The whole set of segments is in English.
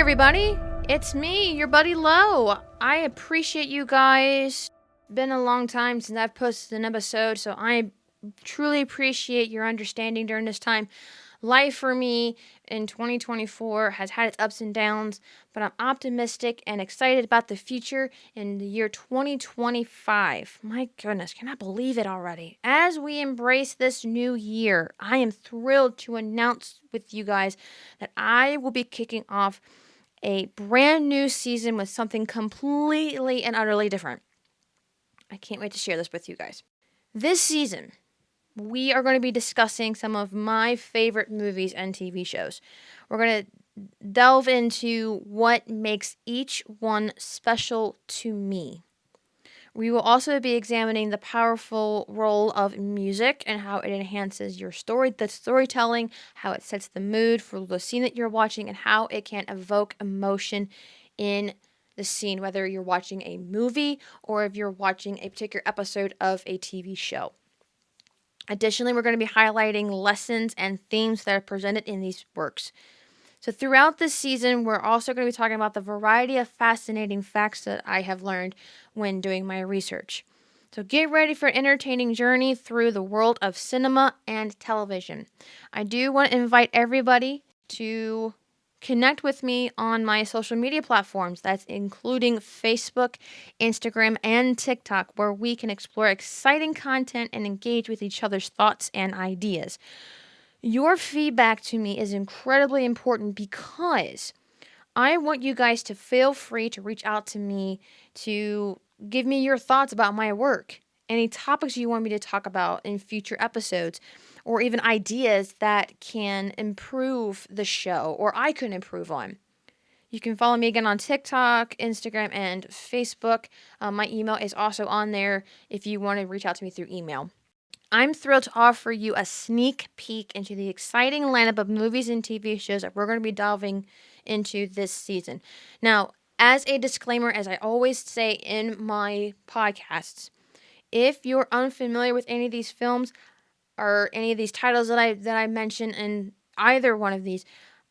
everybody, it's me, your buddy Lo. I appreciate you guys. Been a long time since I've posted an episode, so I truly appreciate your understanding during this time. Life for me in 2024 has had its ups and downs, but I'm optimistic and excited about the future in the year 2025. My goodness, can I believe it already? As we embrace this new year, I am thrilled to announce with you guys that I will be kicking off a brand new season with something completely and utterly different. I can't wait to share this with you guys. This season, we are going to be discussing some of my favorite movies and TV shows. We're going to delve into what makes each one special to me. We will also be examining the powerful role of music and how it enhances your storytelling, how it sets the mood for the scene that you're watching, and how it can evoke emotion in the scene, whether you're watching a movie or if you're watching a particular episode of a TV show. Additionally, we're going to be highlighting lessons and themes that are presented in these works. So throughout this season, we're also going to be talking about the variety of fascinating facts that I have learned when doing my research. So get ready for an entertaining journey through the world of cinema and television. I do want to invite everybody to connect with me on my social media platforms. That's including Facebook, Instagram, and TikTok, where we can explore exciting content and engage with each other's thoughts and ideas. Your feedback to me is incredibly important because I want you guys to feel free to reach out to me to give me your thoughts about my work, any topics you want me to talk about in future episodes, or even ideas that can improve the show or I could improve on. You can follow me again on TikTok, Instagram, and Facebook. My email is also on there if you want to reach out to me through email. I'm thrilled to offer you a sneak peek into the exciting lineup of movies and TV shows that we're going to be delving into this season. Now, as a disclaimer, as I always say in my podcasts, if you're unfamiliar with any of these films or any of these titles that I mentioned in either one of these,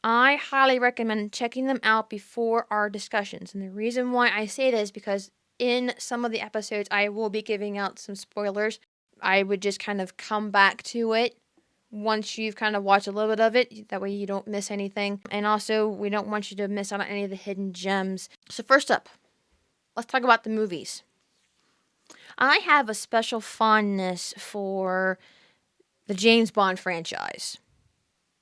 I highly recommend checking them out before our discussions. And the reason why I say this is because in some of the episodes, I will be giving out some spoilers. I would just kind of come back to it once you've kind of watched a little bit of it. That way you don't miss anything. And also, we don't want you to miss out on any of the hidden gems. So first up, let's talk about the movies. I have a special fondness for the James Bond franchise,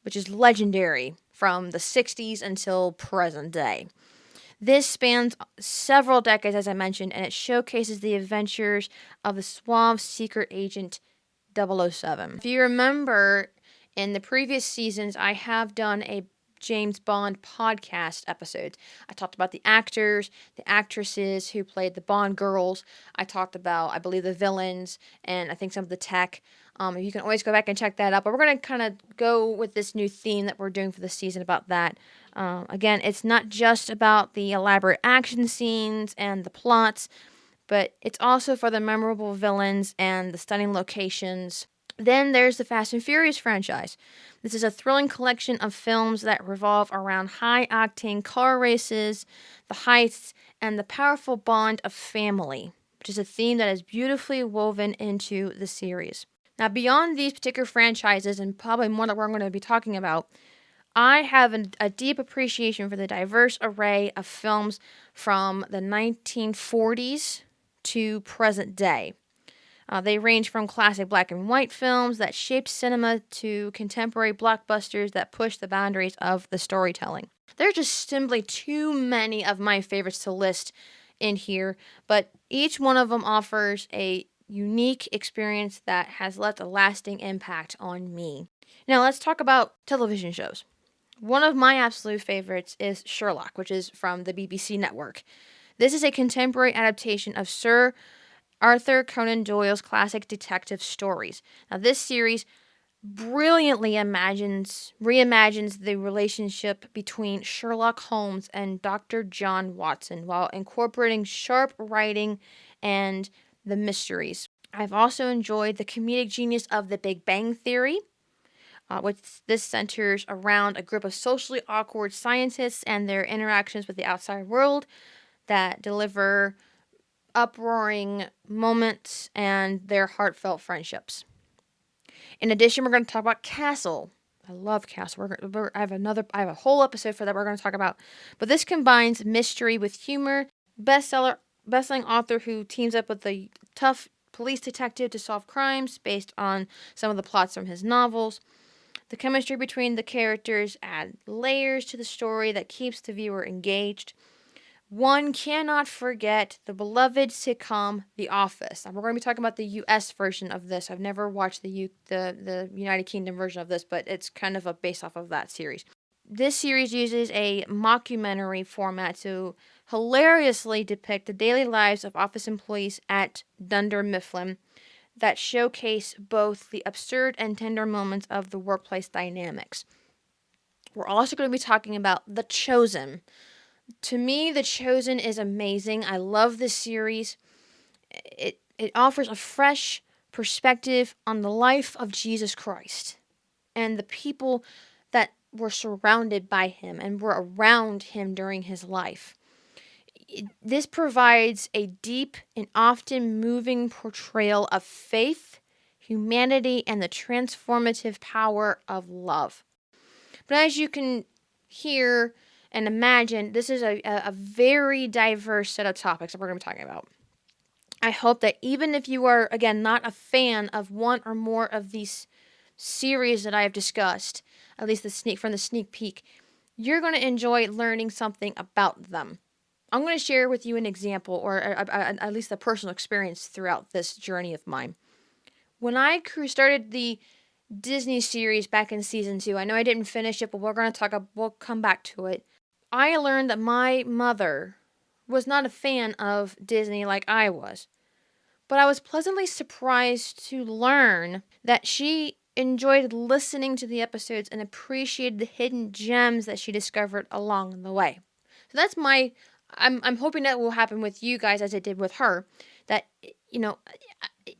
which is legendary from the 60s until present day. This spans several decades, as I mentioned, and it showcases the adventures of the suave secret agent 007. If you remember, in the previous seasons, I have done a James Bond podcast episode. I talked about the actors, the actresses who played the Bond girls. I talked about, I believe, the villains, and I think some of the tech. You can always go back and check that out. But we're going to kind of go with this new theme that we're doing for the season about that. Again, it's not just about the elaborate action scenes and the plots, but it's also for the memorable villains and the stunning locations. Then there's the Fast and Furious franchise. This is a thrilling collection of films that revolve around high-octane car races, the heists, and the powerful bond of family, which is a theme that is beautifully woven into the series. Now, beyond these particular franchises, and probably more that we're going to be talking about, I have a deep appreciation for the diverse array of films from the 1940s to present day. They range from classic black and white films that shaped cinema to contemporary blockbusters that push the boundaries of the storytelling. There are just simply too many of my favorites to list in here, but each one of them offers a unique experience that has left a lasting impact on me. Now let's talk about television shows. One of my absolute favorites is Sherlock, which is from the BBC network. This is a contemporary adaptation of Sir Arthur Conan Doyle's classic detective stories. Now this series brilliantly reimagines the relationship between Sherlock Holmes and Dr. John Watson while incorporating sharp writing and the mysteries. I've also enjoyed the comedic genius of The Big Bang Theory. which this centers around a group of socially awkward scientists and their interactions with the outside world that deliver uproaring moments and their heartfelt friendships. In addition, we're going to talk about Castle. I love Castle. I have a whole episode for that we're going to talk about. But this combines mystery with humor. Bestselling author who teams up with a tough police detective to solve crimes based on some of the plots from his novels. The chemistry between the characters add layers to the story that keeps the viewer engaged. One cannot forget the beloved sitcom The Office. And we're going to be talking about the U.S. version of this. I've never watched the United Kingdom version of this, but it's kind of based off of that series. This series uses a mockumentary format to hilariously depict the daily lives of office employees at Dunder Mifflin that showcase both the absurd and tender moments of the workplace dynamics. We're also going to be talking about The Chosen. To me, The Chosen is amazing. I love this series. It offers a fresh perspective on the life of Jesus Christ and the people that were surrounded by him and were around him during his life. This provides a deep and often moving portrayal of faith, humanity, and the transformative power of love. But as you can hear and imagine, this is a very diverse set of topics that we're going to be talking about. I hope that even if you are, again, not a fan of one or more of these series that I have discussed, at least from the sneak peek, you're going to enjoy learning something about them. I'm going to share with you an example, or at least a personal experience throughout this journey of mine. When I started the Disney series back in season 2, I know I didn't finish it, but we'll come back to it. I learned that my mother was not a fan of Disney like I was. But I was pleasantly surprised to learn that she enjoyed listening to the episodes and appreciated the hidden gems that she discovered along the way. So that's I'm hoping that will happen with you guys as it did with her. That,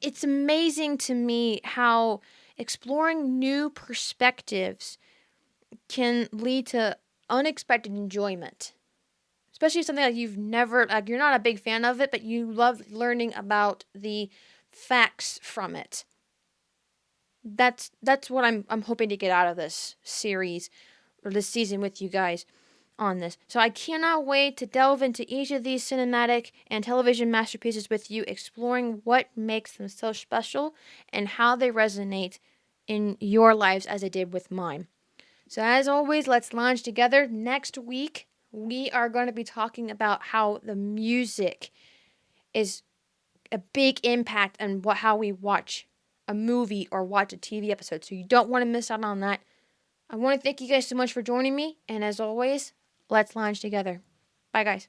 it's amazing to me how exploring new perspectives can lead to unexpected enjoyment. Especially something like you're not a big fan of it, but you love learning about the facts from it. That's what I'm hoping to get out of this series or this season with you guys on this. So I cannot wait to delve into each of these cinematic and television masterpieces with you, exploring what makes them so special and how they resonate in your lives as it did with mine. So as always, let's launch together. Next week, we are going to be talking about how the music is a big impact on how we watch a movie or watch a TV episode. So you don't want to miss out on that. I want to thank you guys so much for joining me. And as always, let's launch together. Bye, guys.